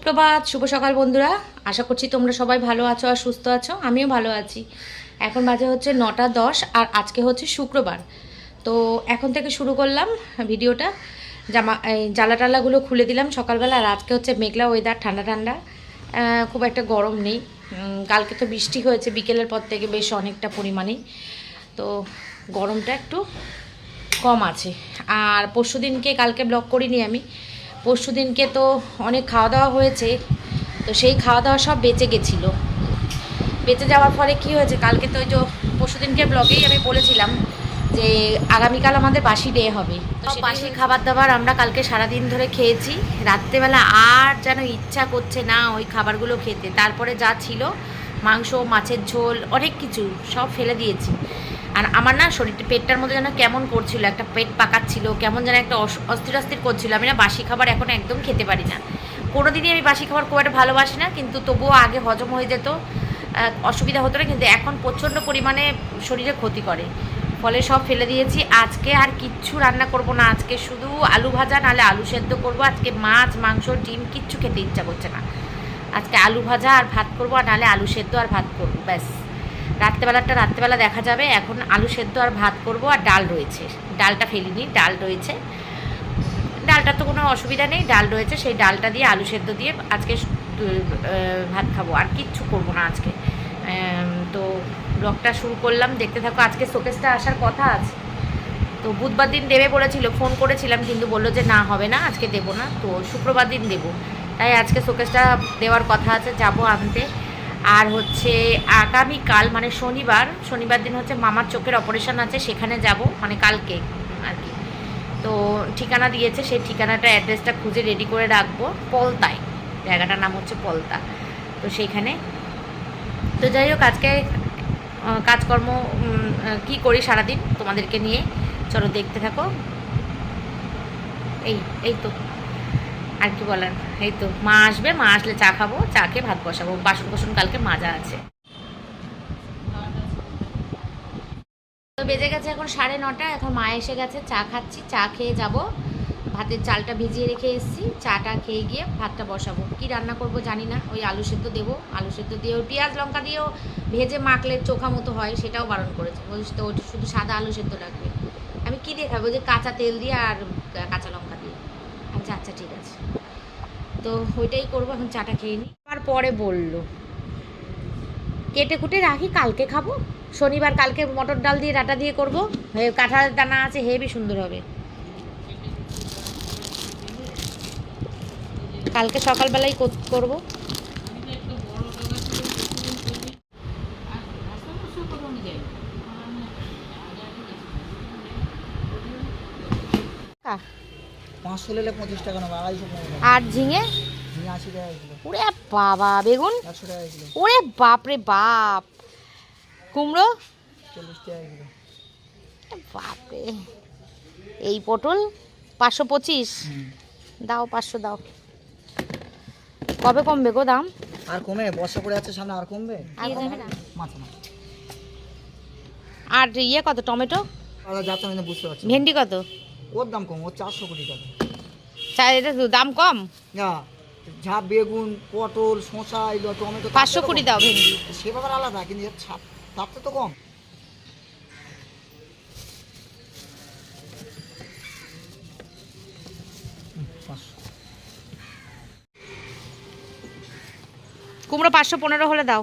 সুপ্রভাত, শুভ সকাল বন্ধুরা। আশা করছি তোমরা সবাই ভালো আছো আর সুস্থ আছো। আমিও ভালো আছি। এখন বাজে হচ্ছে 9টা 10 আর আজকে হচ্ছে শুক্রবার। তো এখন থেকে শুরু করলাম ভিডিওটা। জ্বালা টালাগুলো খুলে দিলাম সকালবেলা। আর আজকে হচ্ছে মেঘলা ওয়েদার, ঠান্ডা ঠান্ডা, খুব একটা গরম নেই। কালকে তো বৃষ্টি হয়েছে বিকেলের পর থেকে বেশ অনেকটা পরিমাণেই, তো গরমটা একটু কম আছে। আর পরশুদিনকে কালকে ব্লগ করিনি আমি। পরশুদিনকে তো অনেক খাওয়া দাওয়া হয়েছে, তো সেই খাওয়া দাওয়া সব বেঁচে গেছিলো। বেঁচে যাওয়ার ফলে কি হয়েছে, কালকে তো ওই যে পরশুদিনকে ব্লগেই আমি বলেছিলাম যে আগামীকাল আমাদের বাসি ডে হবে। তো বাসি খাবার দাবার আমরা কালকে সারাদিন ধরে খেয়েছি। রাত্রেবেলা আর যেন ইচ্ছা করছে না ওই খাবারগুলো খেতে। তারপরে যা ছিল মাংস, মাছের ঝোল, অনেক কিছু সব ফেলে দিয়েছি। আর আমার না শরীরটা, পেটটার মধ্যে যেন কেমন করছিল, একটা পেট পাকাচ্ছিল, কেমন যেন একটা অস্থির অস্থির করছিল। আমি না বাসি খাবার এখন একদম খেতে পারি না। কোনোদিনই আমি বাসি খাবার খুব একটা ভালোবাসি না, কিন্তু তবুও আগে হজম হয়ে যেত, অসুবিধা হতো না। কিন্তু এখন প্রচণ্ড পরিমাণে শরীরে ক্ষতি করে, ফলে সব ফেলে দিয়েছি। আজকে আর কিচ্ছু রান্না করব না। আজকে শুধু আলু ভাজা, নাহলে আলু সেদ্ধ করব। আজকে মাছ, মাংস, ডিম কিচ্ছু খেতে ইচ্ছা করছে না। আজকে আলু ভাজা আর ভাত করবো, আর নাহলে আলু সেদ্ধ আর ভাত করবো, ব্যাস। রাত্রেবেলা দেখা যাবে। এখন আলু সেদ্ধ আর ভাত করব। আর ডাল রয়েছে, ডালটা ফেলিনি, ডাল রয়েছে। ডালটা তো কোনো অসুবিধা নেই, ডাল রয়েছে। সেই ডালটা দিয়ে আলু সেদ্ধ দিয়ে আজকে ভাত খাবো। আর কিচ্ছু করবো না আজকে। তো ব্লগটা শুরু করলাম, দেখতে থাকো। আজকে শোকেসটা আসার কথা আছে, তো বুধবার দিন দেবে বলেছিল, ফোন করেছিলাম, কিন্তু বললো যে না, হবে না, আজকে দেবো না, তো শুক্রবার দিন দেবো। তাই আজকে শোকেসটা দেওয়ার কথা আছে, যাবো আনতে। আর হচ্ছে আগামীকাল মানে শনিবার দিন হচ্ছে মামার চোখের অপারেশন আছে, সেখানে যাব, মানে কালকে আর কি। তো ঠিকানা দিয়েছে, সেই ঠিকানাটা, অ্যাড্রেসটা খুঁজে রেডি করে রাখবো। পলতায়, জায়গাটার নাম হচ্ছে পলতা। তো সেইখানে, তো যাই হোক, আজকে কাজকর্ম কি করি সারাদিন তোমাদেরকে নিয়ে চলো দেখতে থাকো। এই তো আর কি বলার। এই তো মা আসবে, মা আসলে চা খাবো, চা খেয়ে ভাত বসাবো। বাসন কালকে মাজা আছে। তো বেজে গেছে এখন 9:30। এখন মা এসে গেছে, চা খাচ্ছি, চা খেয়ে যাব। ভাতের চালটা ভিজিয়ে রেখে এসেছি, চাটা খেয়ে গিয়ে ভাতটা বসাবো। কি রান্না করব জানি না। ওই আলু সেদ্ধ দেবো, আলু সেদ্ধ দিয়ে ওই পেঁয়াজ লঙ্কা দিয়েও ভেজে মাখলে চোখা মতো হয়, সেটাও বারণ করেছে। বলছি তো ওটা শুধু সাদা আলু সেদ্ধ রাখবে। আমি কী দিয়ে খাবো, যে কাঁচা তেল দিয়ে আর কাঁচা লঙ্কা দিয়ে। আচ্ছা ঠিক আছে, তো ওইটাই করবো। এখন চাটা খেয়ে নিই। তারপরে বললো কেটে কুটে রাখি, কালকে খাবো। শনিবার কালকে মটর ডাল দিয়ে ডাটা দিয়ে করবো। কাঁঠালের দানা আছে, হেবি সুন্দর হবে। কালকে সকালবেলাই করবো। আর ঝিঙে 80 টাকা কিলো। ওরে বাবা, বেগুন 100 টাকা কিলো। ওরে বাপ রে বাপ, কুমড়ো 40 টাকা কিলো। বাপরে, এই পটল 525। দাও 500 দাও। কবে কমবে গো দাম? আর কমে, বর্ষা পড়ে যাচ্ছে সামনে, আর কমবে? আর কমবে না। মাথা না। আর ইয়ে কত, টমেটো? যাচ্ছে আমি বুঝতে পারছি। ভেন্ডি কত? ওর দাম কম, ওর 400 কোটি টাকা। এটা দাম কম। না, যা বেগুন, পটল, শসা, এগুলো, টমেটো 500 কোটি দাও ভেন্ডি। সে ব্যাপার আলাদা, কিন্তু এর ছাপ তাপটা তো কম। কুমড়ো 515 হলে দাও।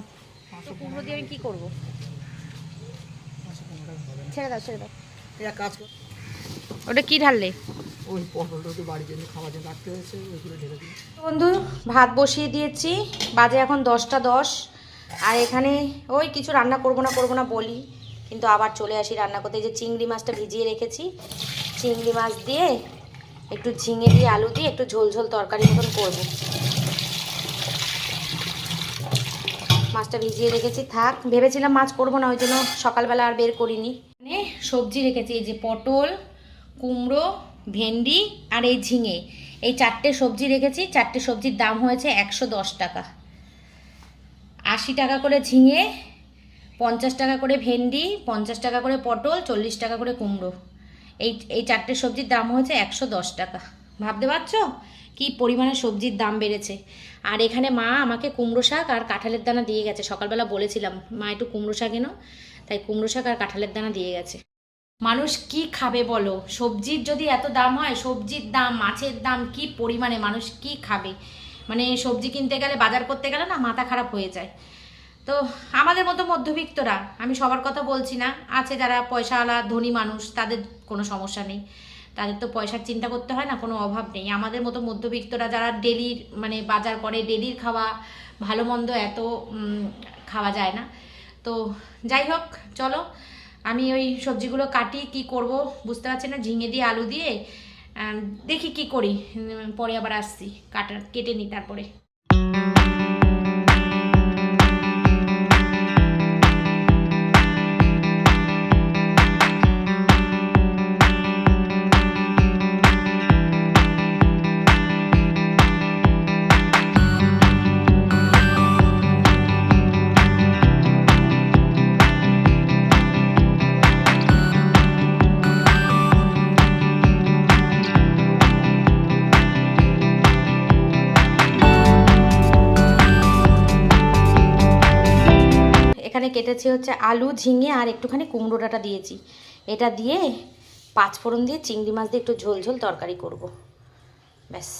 কুমড়ো দিয়ে আমি কি করবো? ছেড়ে দাও। কাজ কর, ওটা কি ঢাললে? ওই পটলটা একটু বাড়ির জন্য খাওয়ার জন্য রাখতে হয়েছে, ওইগুলো ঢেলে দিই। বন্ধু, ভাত বসিয়ে দিয়েছি, বাজে এখন 10টা 10। আর এখানে ওই কিছু রান্না করবো না বলি, কিন্তু আবার চলে আসি রান্না করতে। যে চিংড়ি মাছটা ভিজিয়ে রেখেছি, চিংড়ি মাছ দিয়ে একটু ঝিঙে দিয়ে আলু দিয়ে একটু ঝোল তরকারি মতন করবো। মাছটা ভিজিয়ে রেখেছি, থাক। ভেবেছিলাম মাছ করবো না, ওই জন্য সকালবেলা আর বের করিনি। মানে সবজি রেখেছি, এই যে পটল, কুমড়ো, ভেন্ডি আর এই ঝিঙে, এই 4টে সবজি রেখেছি। 4টে সবজির দাম হয়েছে 110 টাকা। 80 টাকা করে ঝিঙে, 50 টাকা করে ভেন্ডি, 50 টাকা করে পটল, 40 টাকা করে কুমড়ো। এই 4টে সবজির দাম হয়েছে 110 টাকা। ভাবতে পারছো কি পরিমাণে সবজির দাম বেড়েছে। আর এখানে মা আমাকে কুমড়ো শাক আর কাঁঠালের দানা দিয়ে গেছে। সকালবেলা বলেছিলাম মা একটু কুমড়ো শাক এনো, তাই কুমড়ো শাক আর কাঁঠালের দানা দিয়ে গেছে। মানুষ কি খাবে বলো? সবজির যদি এত দাম হয়, সবজির দাম, মাছের দাম কি পরিমাণে, মানুষ কি খাবে? মানে সবজি কিনতে গেলে, বাজার করতে গেলে না মাথা খারাপ হয়ে যায়। তো আমাদের মতো মধ্যবিত্তরা, আমি সবার কথা বলছি না, আছে যারা পয়সাওয়ালা ধনী মানুষ, তাদের কোনো সমস্যা নেই, তাদের তো পয়সার চিন্তা করতে হয় না, কোনো অভাব নেই। আমাদের মতো মধ্যবিত্তরা যারা ডেলির মানে বাজার করে, ডেলির খাওয়া ভালো মন্দ এত খাওয়া যায় না। তো যাই হোক, চলো আমি ওই সবজিগুলো কাটি, কি করব বুঝতে পারছি না, ঝিঙে দিয়ে আলু দিয়ে দেখি কি করি, পরে আবার আসছি, কেটে নিই তারপরে। এখানে কেটেছি হচ্ছে আলু, ঝিঙে আর একটুখানি কুমড়ো ডাঁটা দিয়েছি। এটা দিয়ে 5 ফোড়ন দিয়ে চিংড়ি মাছ দিয়ে একটু ঝোল ঝোল তরকারি করব, ব্যাস।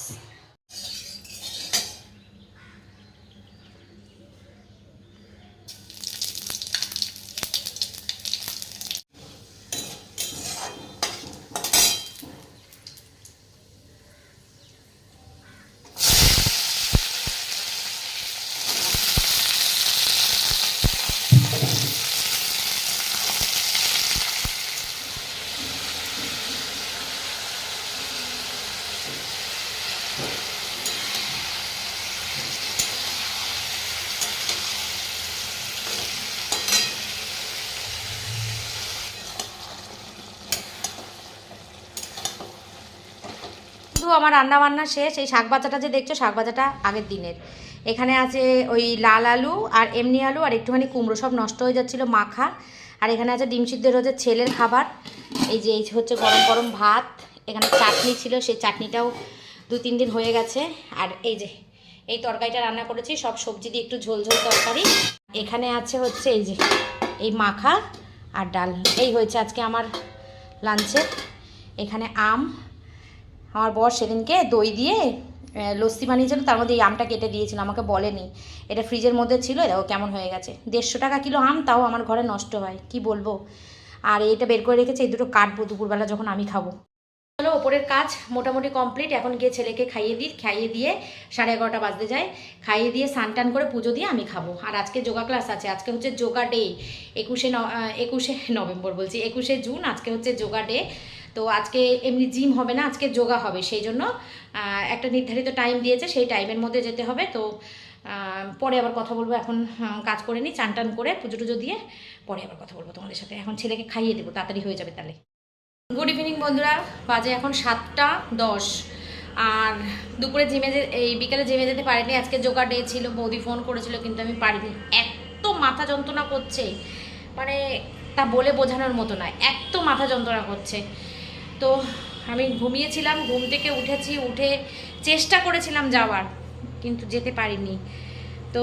আমার রান্না বান্না শেষ। এই শাক ভাজাটা যে দেখছো, শাক ভাজাটা আগের দিনের। এখানে আছে ওই লাল আলু আর এমনি আলু আর একটুখানি কুমড়ো, সব নষ্ট হয়ে যাচ্ছিলো মাখা। আর এখানে আছে ডিম সিদ্ধ, হচ্ছে ছেলের খাবার। এই যে এই হচ্ছে গরম গরম ভাত। এখানে চাটনি ছিল, সেই চাটনিটাও 2-3 দিন হয়ে গেছে। আর এই যে এই তরকারিটা রান্না করেছি, সব সবজি দিয়ে একটু ঝোল ঝোল তরকারি। এখানে আছে হচ্ছে এই যে এই মাখা আর ডাল। এই হয়েছে আজকে আমার লাঞ্চে। এখানে আম, আমার বর সেদিনকে দই দিয়ে লস্যি বানিয়েছিল, তার মধ্যে এই আমটা কেটে দিয়েছিল, আমাকে বলেনি। এটা ফ্রিজের মধ্যে ছিল, দেখো কেমন হয়ে গেছে। 150 টাকা কিলো আম, তাও আমার ঘরে নষ্ট হয়, কি বলবো। আর এইটা বের করে রেখেছে, এই দুটো কাটবো দুপুরবেলা যখন আমি খাবো। চলো, ওপরের কাজ মোটামুটি কমপ্লিট। এখন গিয়ে ছেলেকে খাইয়ে দিই, খাইয়ে দিয়ে 11:30 বাজতে যায়, খাইয়ে দিয়ে স্নান টান করে পুজো দিয়ে আমি খাবো। আর আজকে যোগা ক্লাস আছে, আজকে হচ্ছে যোগা ডে। 21শে নভেম্বর বলছি, 21শে জুন আজকে হচ্ছে যোগা ডে। তো আজকে এমনি জিম হবে না, আজকে যোগা হবে, সেই জন্য একটা নির্ধারিত টাইম দিয়েছে, সেই টাইমের মধ্যে যেতে হবে। তো পরে আবার কথা বলবো, এখন কাজ করে নিই, চান টান করে পুজো টুজো দিয়ে পরে আবার কথা বলবো তোমাদের সাথে। এখন ছেলেকে খাইয়ে দেবো, তাড়াতাড়ি হয়ে যাবে তাহলে। গুড ইভিনিং বন্ধুরা, বাজে এখন 7:10। আর দুপুরে এই বিকালে জিমে যেতে পারিনি, আজকে যোগা ডে ছিল। বৌদি ফোন করেছিল কিন্তু আমি পারিনি, এত মাথা যন্ত্রণা করছে, মানে তা বলে বোঝানোর মতো নয়, এত মাথা যন্ত্রণা করছে। তো আমি ঘুমিয়েছিলাম, ঘুম থেকে উঠেছি, উঠে চেষ্টা করেছিলাম যাওয়ার, কিন্তু যেতে পারিনি। তো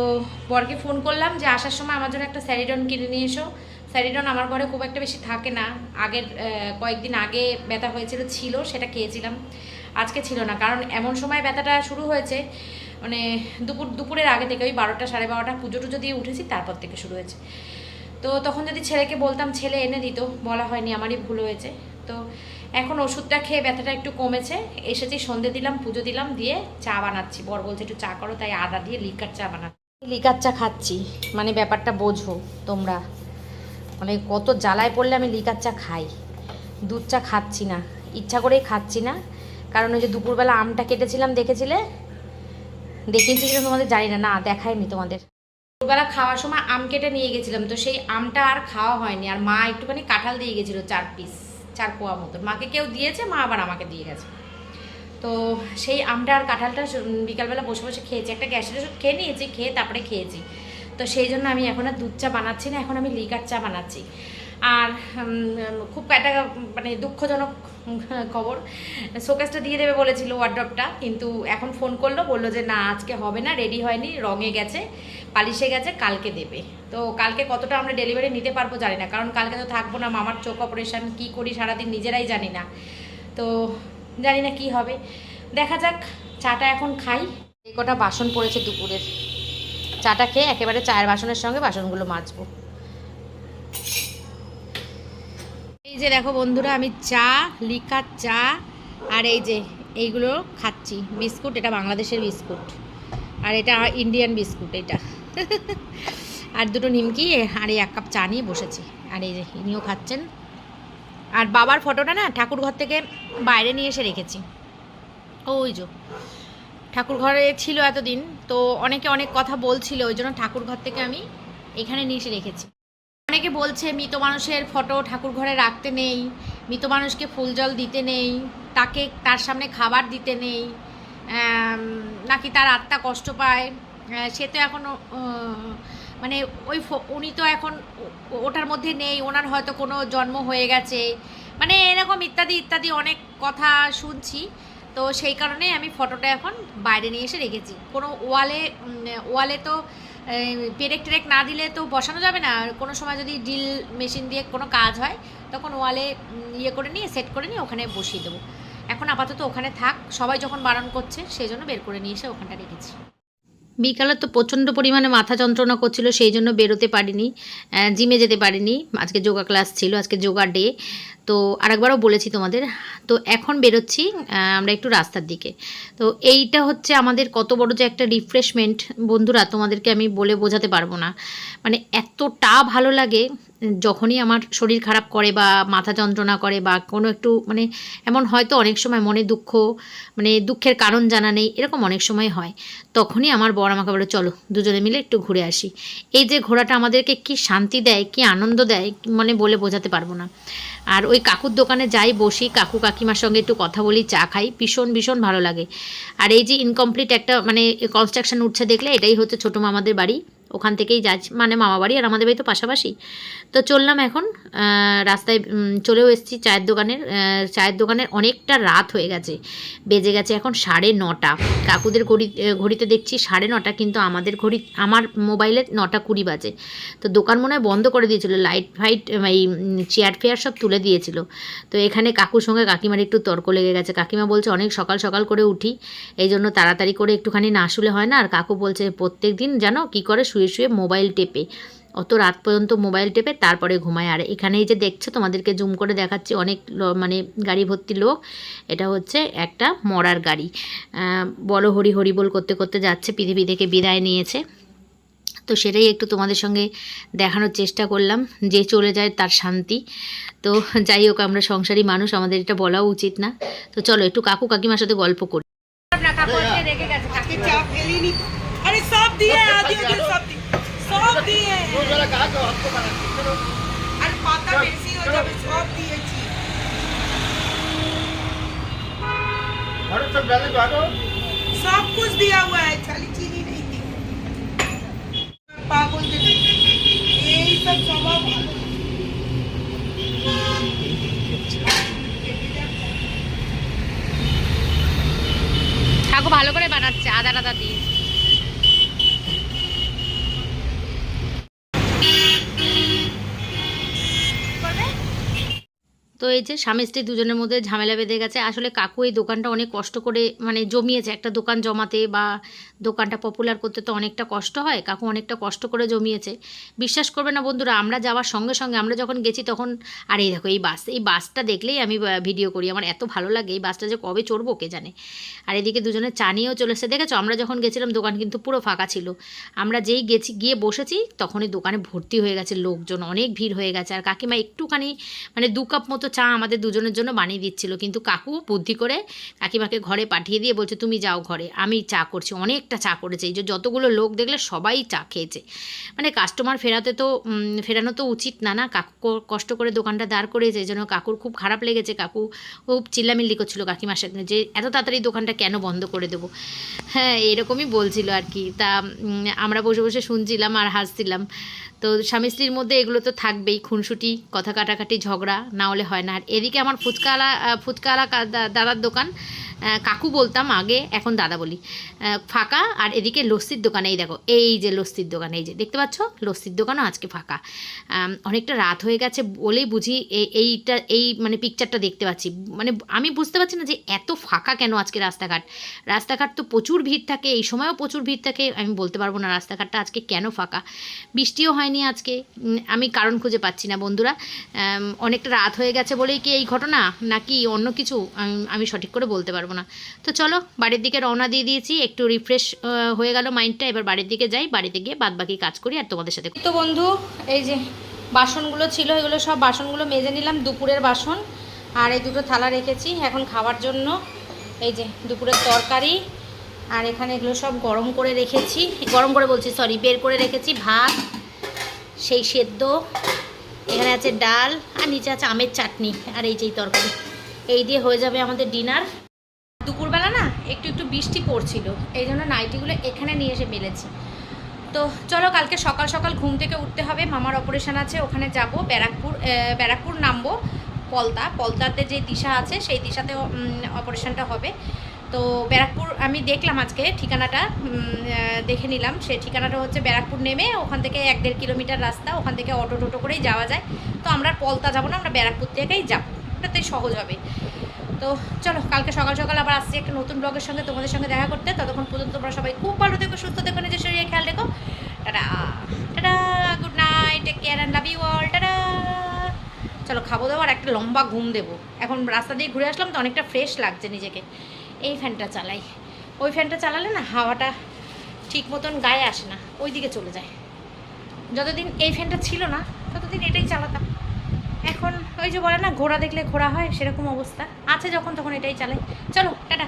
বরকে ফোন করলাম যে আসার সময় আমার জন্য একটা স্যারিডন কিনে নিয়ে এসো। স্যারিডন আমার ঘরে খুব একটা বেশি থাকে না, আগের কয়েকদিন আগে ব্যথা ছিল, সেটা খেয়েছিলাম। আজকে ছিল না, কারণ এমন সময় ব্যথাটা শুরু হয়েছে, মানে দুপুরের আগে থেকে, ওই 12টা 12:30 পুজো টুজো দিয়ে উঠেছি, তারপর থেকে শুরু হয়েছে। তো তখন যদি ছেলেকে বলতাম, ছেলে এনে দিত, বলা হয়নি, আমারই ভুল হয়েছে। তো এখন ওষুধটা খেয়ে ব্যথাটা একটু কমেছে। এসেছি, সন্ধে দিলাম, পুজো দিলাম, দিয়ে চা বানাচ্ছি। বর বলছে একটু চা করো, তাই আদা দিয়ে লিকার চা বানাচ্ছি। লিকার চা খাচ্ছি, মানে ব্যাপারটা বোঝো তোমরা, মানে কত জ্বালায় পড়লে আমি লিকার চা খাই। দুধ চা খাচ্ছি না, ইচ্ছা করেই খাচ্ছি না, কারণ ওই যে দুপুরবেলা আমটা কেটেছিলাম, দেখিয়েছিলাম তোমাদের, জানি না, দেখায়নি তোমাদের। দুপুরবেলা খাওয়ার সময় আম কেটে নিয়ে গেছিলাম, তো সেই আমটা আর খাওয়া হয়নি। আর মা একটুখানি কাঁঠাল দিয়ে গেছিলো, 4 কোয়া মতন, মাকে কেউ দিয়েছে, মা আবার আমাকে দিয়ে গেছে। তো সেই আমটা আর কাঁঠালটা বিকালবেলা বসে বসে খেয়েছি, একটা গ্যাসের ওষুধ খেয়ে নিয়েছি, খেয়ে তারপরে খেয়েছি। তো সেই জন্য আমি এখন আর দুধ চা বানাচ্ছি না, এখন আমি লিকার চা বানাচ্ছি। আর খুব একটা মানে দুঃখজনক খবর, শোকেসটা দিয়ে দেবে বলেছিল ওয়ার্ড্রপটা, কিন্তু এখন ফোন করলো, বললো যে না আজকে হবে না, রেডি হয়নি, রঙে গেছে, পালিশে গেছে, কালকে দেবে। তো কালকে কতটা আমরা ডেলিভারি নিতে পারবো জানি না, কারণ কালকে তো থাকবো না, মামার চোখ অপারেশন, কী করি সারাদিন নিজেরাই জানি না, তো জানি না কি হবে, দেখা যাক। চাটা এখন খাই, এই কটা বাসন পড়েছে দুপুরের, চাটা খেয়ে একেবারে চায়ের বাসনের সঙ্গে বাসনগুলো মাজবো। এই যে দেখো বন্ধুরা, আমি চা, লিকার চা আর এই যে এইগুলো খাচ্ছি, বিস্কুট, এটা বাংলাদেশের বিস্কুট আর এটা ইন্ডিয়ান বিস্কুট এটা আর দুটো নিমকি আর এই 1 কাপ চা নিয়ে বসেছি। আর এই যে ইনিও খাচ্ছেন। আর বাবার ফটোটা না ঠাকুর ঘর থেকে বাইরে নিয়ে এসে রেখেছি, ওই যে ঠাকুর ঘরে ছিল এতদিন, তো অনেকে অনেক কথা বলছিল, ওই জন্য ঠাকুর ঘর থেকে আমি এখানে নিয়ে এসে রেখেছি। অনেকে বলছে মৃত মানুষের ফটো ঠাকুর ঘরে রাখতে নেই, মৃত মানুষকে ফুল জল দিতে নেই, তার সামনে খাবার দিতে নেই, নাকি তার আত্মা কষ্ট পায়, সে তো এখন মানে উনি তো এখন ওটার মধ্যে নেই, ওনার হয়তো কোনো জন্ম হয়ে গেছে, মানে এরকম ইত্যাদি ইত্যাদি অনেক কথা শুনছি। তো সেই কারণে আমি ফটোটা এখন বাইরে নিয়ে এসে রেখেছি। কোনো ওয়ালে তো পেরেক টেরেক না দিলে তো বসানো যাবে না, কোনো সময় যদি ড্রিল মেশিন দিয়ে কোনো কাজ হয় তখন ওয়ালে ইয়ে করে নিয়ে সেট করে নিয়ে ওখানে বসিয়ে দেবো। এখন আপাতত ওখানে থাক, সবাই যখন বারণ করছে সেই জন্য বের করে নিয়ে এসে ওখানটা রেখেছি। বিকালে তো প্রচণ্ড পরিমাণে মাথা যন্ত্রণা করছিল, সেই জন্য বেরোতে পারিনি, জিমে যেতে পারিনি, আজকে যোগা ক্লাস ছিল, আজকে যোগা ডে। তো আরেকবারও বলেছি তোমাদের। তো এখন বেরোচ্ছি আমরা একটু রাস্তার দিকে। তো এইটা হচ্ছে আমাদের কত বড় যে একটা রিফ্রেশমেন্ট বন্ধুরা, তোমাদেরকে আমি বলে বোঝাতে পারবো না। মানে এতটা ভালো লাগে যখনই আমার শরীর খারাপ করে বা মাথা যন্ত্রণা করে বা কোনো একটু মানে এমন হয়তো অনেক সময় মনে দুঃখ, মানে দুঃখের কারণ জানা নেই, এরকম অনেক সময় হয়, তখনই আমার বর আমাকে বলে চলো দুজনে মিলে একটু ঘুরে আসি। এই যে ঘোরাটা আমাদেরকে কি শান্তি দেয়, কি আনন্দ দেয়, মানে বলে বোঝাতে পারবো না। আর ওই কাকুর দোকানে যাই, বসি, কাকু কাকিমার সঙ্গে একটু কথা বলি, চা খাই, ভীষণ ভীষণ ভালো লাগে। আর এই যে ইনকমপ্লিট একটা মানে কনস্ট্রাকশন উঠছে দেখলে, এটাই হচ্ছে ছোটো মামাদের বাড়ি, ওখান থেকেই যাচ্ছি, মানে মামা বাড়ি আর আমাদের বাড়ি তো পাশাপাশি। তো চললাম এখন রাস্তায়, চলেও এসেছি চায়ের দোকানের অনেকটা রাত হয়ে গেছে, বেজে গেছে এখন 9:30। কাকুদের ঘড়িতে দেখছি 9:30, কিন্তু আমার মোবাইলে 9:20 বাজে। তো দোকান মনে হয় বন্ধ করে দিয়েছিল, লাইট ফাইট এই চেয়ার ফেয়ার সব তুলে দিয়েছিল। তো এখানে কাকুর সঙ্গে কাকিমার একটু তর্ক লেগে গেছে। কাকিমা বলছে অনেক সকাল সকাল করে উঠি, এই জন্য তাড়াতাড়ি করে একটুখানি না শুলে হয় না। আর কাকু বলছে প্রত্যেক দিন জানো কী করে, শুয়ে শুয়ে মোবাইল টেপে, অত রাত পর্যন্ত মোবাইল টেপে তারপরে ঘুমায়। আর এখানেই যে দেখছো, তোমাদেরকে জুম করে দেখাচ্ছি, অনেক মানে গাড়ি ভর্তি লোক, এটা হচ্ছে একটা মরার গাড়ি। বলো হরি হরি বল করতে করতে যাচ্ছে, পৃথিবী থেকে বিদায় নিয়েছে। তো সেটাই একটু তোমাদের সঙ্গে দেখানোর চেষ্টা করলাম, যে চলে যায় তার শান্তি। তো যাই হোক, আমরা সংসারী মানুষ, আমাদের এটা বলাও উচিত না। তো চলো একটু কাকু কাকিমার সাথে গল্প করি। अरे सब दिए आदि सब दिए अरे पाता बेसी हो जाबे सब दिएছি अरे सब डाले बाटो, सब कुछ दिया हुआ है, खाली चीनी नहीं दी। पागल दे यही सब स्वभाव भालो কাকু ভালো করে বানাচ্ছে আদা টাদা দিয়ে। তো এই যে স্বামী স্ত্রী দুজনের মধ্যে ঝামেলা বেঁধে গেছে। আসলে কাকু এই দোকানটা অনেক কষ্ট করে মানে জমিয়েছে, একটা দোকান জমাতে বা দোকানটা পপুলার করতে তো অনেকটা কষ্ট হয়, কাকু অনেকটা কষ্ট করে জমিয়েছে। বিশ্বাস করবে না বন্ধুরা, আমরা যাওয়ার সঙ্গে সঙ্গে আমরা যখন গেছি তখন, আর এই দেখো এই বাসটা দেখলেই আমি ভিডিও করি, আমার এত ভালো লাগে। এই বাসটা যে কবে চড়বো কে জানে। আর এদিকে দুজনে চা নিয়েও চলে এসে, দেখেছো আমরা যখন গেছিলাম দোকান কিন্তু পুরো ফাঁকা ছিল, আমরা যেই গিয়ে বসেছি তখনই দোকানে ভর্তি হয়ে গেছে লোকজন, অনেক ভিড় হয়ে গেছে। আর কাকিমা একটুখানি মানে 2 কাপ মতো চা আমাদের দুজনের জন্য বানিয়ে দিচ্ছিল, কিন্তু কাকু বুদ্ধি করে কাকিমাকে ঘরে পাঠিয়ে দিয়ে বলছে তুমি যাও ঘরে, আমি চা করছি। অনেকটা চা করেছে, এই যে যতগুলো লোক দেখলে সবাই চা খেয়েছে। মানে কাস্টমার ফেরানো তো উচিত না, না কাকু কষ্ট করে দোকানটা দাঁড় করিয়েছে, এই জন্য কাকুর খুব খারাপ লেগেছে। কাকু খুব চিল্লামিল্লি করছিল কাকিমার সাথে যে এত তাড়াতাড়ি দোকানটা কেন বন্ধ করে দেবো, হ্যাঁ এরকমই বলছিল আর কি। তা আমরা বসে বসে শুনছিলাম আর হাসছিলাম। তো স্বামী স্ত্রীর মধ্যে এগুলো তো থাকবেই, খুনসুটি, কথা কাটাকাটি, ঝগড়া না হলে হয় না। আর এদিকে আমার ফুচকাওয়ালা দাদার দোকান, কাকু বলতাম আগে, এখন দাদা বলি, ফাঁকা। আর এদিকে লস্যির দোকান, এই দেখো, এই যে লস্যির দোকান, এই যে দেখতে পাচ্ছ, লস্যির দোকানও আজকে ফাঁকা। অনেকটা রাত হয়ে গেছে বলেই বুঝি এই মানে পিকচারটা দেখতে পাচ্ছি। মানে আমি বুঝতে পারছি না যে এত ফাঁকা কেন আজকে রাস্তাঘাট তো প্রচুর ভিড় থাকে, এই সময়ও প্রচুর ভিড় থাকে। আমি বলতে পারবো না রাস্তাঘাটটা আজকে কেন ফাঁকা। বৃষ্টিও হয়নি আজকে, আমি কারণ খুঁজে পাচ্ছি না বন্ধুরা। অনেকটা রাত হয়ে গেছে বলেই কি এই ঘটনা, নাকি অন্য কিছু, আমি সঠিক করে বলতে পারবো না। তো চলো বাড়ির দিকে রওনা দিয়ে দিয়েছি, একটু রিফ্রেশ হয়ে গেল মাইন্ডটা। এবার বাড়ির দিকে যাই, বাড়িতে গিয়ে বাদবাকি কাজ করি আর তোমাদের সাথে। তো বন্ধু, এই যে বাসনগুলো ছিল, এগুলো সব বাসনগুলো মেজে নিলাম, দুপুরের বাসন। আর এই দুটো থালা রেখেছি এখন খাওয়ার জন্য, এই যে দুপুরের তরকারি। আর এখানে এগুলো সব গরম করে রেখেছি, বের করে রেখেছি। ভাত সেই সেদ্ধ, এখানে আছে ডাল, আর নিচে আছে আমের চাটনি, আর এই যে তরকারি। এই দিয়ে হয়ে যাবে আমাদের ডিনার। দুপুরবেলা না একটু বৃষ্টি পড়ছিল, এই জন্য নাইটিগুলো এখানে নিয়ে এসে মেলেছি। তো চলো কালকে সকাল সকাল ঘুম থেকে উঠতে হবে, মামার অপারেশন আছে, ওখানে যাব। ব্যারাকপুর নামবো। পলতাতে যে দিশা আছে সেই দিশাতে অপারেশনটা হবে। তো ব্যারাকপুর আমি দেখলাম আজকে ঠিকানাটা, দেখে নিলাম। সেই ঠিকানাটা হচ্ছে ব্যারাকপুর নেমে ওখান থেকে 1-1.5 কিলোমিটার রাস্তা, ওখান থেকে অটো টোটো করেই যাওয়া যায়। তো আমরা পলতা যাবো না, আমরা ব্যারাকপুর থেকেই যাবো, ওটাতেই সহজ হবে। তো চলো কালকে সকাল সকাল আবার আসছি একটা নতুন ব্লগের সঙ্গে, তোমাদের সঙ্গে দেখা করতে। ততক্ষণ পর্যন্ত তোমরা সবাই খুব ভালো থেকো, সুস্থ থেকো, নিজের শরীরে খেয়াল রেখো। Tata tata, good night, take care and love you all, tata. চলো খাবো দাবো আর একটা লম্বা ঘুম দেবো। এখন রাস্তা দিয়ে ঘুরে আসলাম তো অনেকটা ফ্রেশ লাগছে নিজেকে। এই ফ্যানটা চালাই, ওই ফ্যানটা চালালে না হাওয়াটা ঠিক মতন গায়ে আসে না, ওই দিকে চলে যায়। যতদিন এই ফ্যানটা ছিল না ততদিন এটাই চালাতাম। এখন ওই যে বলে না ঘোড়া দেখলে ঘোড়া হয়, সেরকম অবস্থা আছে, যখন তখন এটাই চালাই। চলো টাটা।